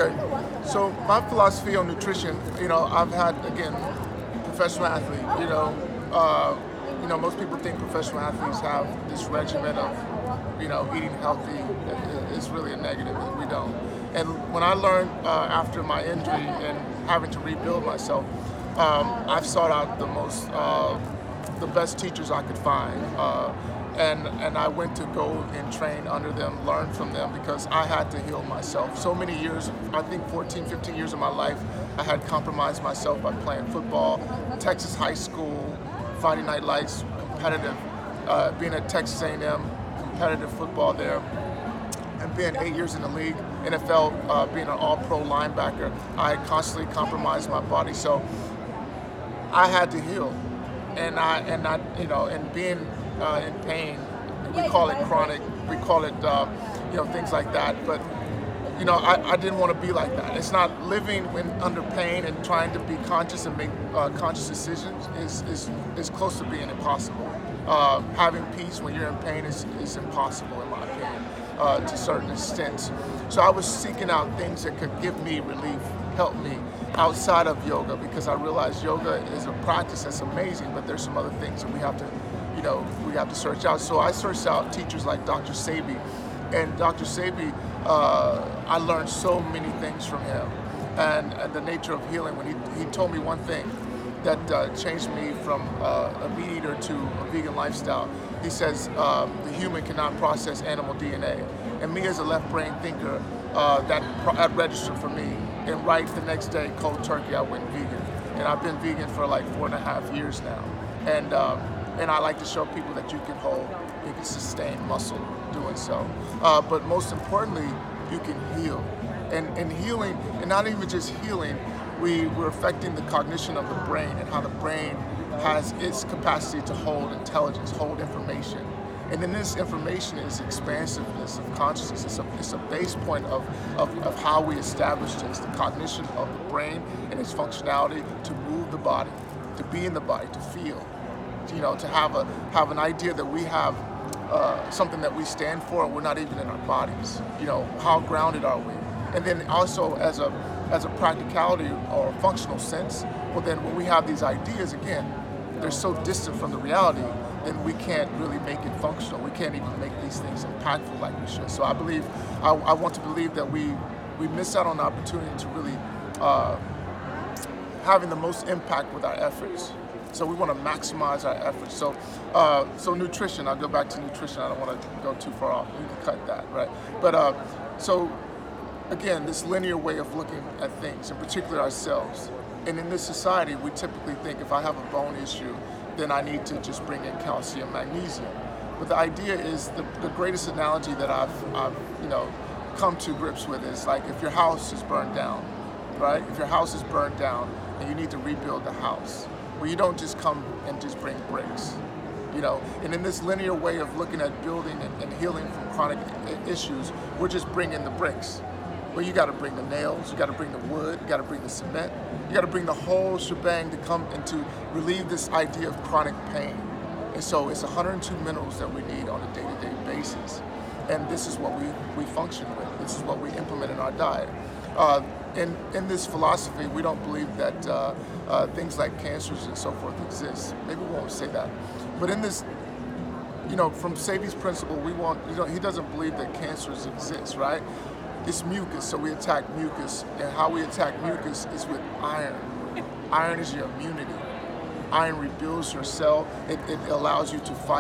Okay, so my philosophy on nutrition, I've had, again, professional athlete, most people think professional athletes have this regimen of, eating healthy. It's really a negative. We don't. And when I learned after my injury and having to rebuild myself, I've sought out the best teachers I could find. And I went to go and train under them, learn from them, because I had to heal myself. So many years, I think 14, 15 years of my life, I had compromised myself by playing football, Texas high school, Friday Night Lights, competitive, being at Texas A&M, competitive football there, and being 8 years in the league, NFL, being an all-pro linebacker. I constantly compromised my body, so I had to heal, and being in pain. We call it chronic. We call it, things like that. But I didn't want to be like that. It's not living under pain and trying to be conscious and make conscious decisions is close to being impossible. Having peace when you're in pain is impossible, in my opinion, to certain extents. So I was seeking out things that could give me relief, help me outside of yoga, because I realized yoga is a practice that's amazing, but there's some other things that we have to search out. So I searched out teachers like Dr. Sebi, and Dr. Sebi, I learned so many things from him, and the nature of healing. When he told me one thing that changed me from a meat eater to a vegan lifestyle. He says the human cannot process animal DNA, and me as a left-brain thinker, that registered for me. And right the next day, cold turkey, I went vegan, and I've been vegan for like 4.5 years now, and I like to show people that you can sustain muscle doing so. But most importantly, you can heal. And healing, and not even just healing, we're affecting the cognition of the brain and how the brain has its capacity to hold intelligence, hold information. And then this information is expansiveness of consciousness. It's a base point of how we establish this, the cognition of the brain and its functionality to move the body, to be in the body, to feel. To have an idea that we have something that we stand for, and we're not even in our bodies. How grounded are we? And then also as a practicality or a functional sense, well then when we have these ideas, again, they're so distant from the reality, then we can't really make it functional. We can't even make these things impactful like we should. So I want to believe that we miss out on the opportunity to really having the most impact with our efforts. So we want to maximize our efforts. So nutrition, I'll go back to nutrition. I don't want to go too far off. We can cut that, right? But so again, this linear way of looking at things, in particular ourselves. And in this society, we typically think if I have a bone issue, then I need to just bring in calcium, magnesium. But the idea is the greatest analogy that I've come to grips with is like if your house is burned down, right? If your house is burned down and you need to rebuild the house, well, you don't just come and just bring bricks, And in this linear way of looking at building and healing from chronic issues, we're just bringing the bricks. Well, you got to bring the nails, you got to bring the wood, you got to bring the cement, you got to bring the whole shebang to come and to relieve this idea of chronic pain. And so it's 102 minerals that we need on a day-to-day basis. And this is what we function with. This is what we implement in our diet. In this philosophy, we don't believe that things like cancers and so forth exist. Maybe we won't say that. But in this, from Sebi's principle, he doesn't believe that cancers exist, right? It's mucus, so we attack mucus. And how we attack mucus is with iron. Iron is your immunity. Iron rebuilds your cell. It allows you to fight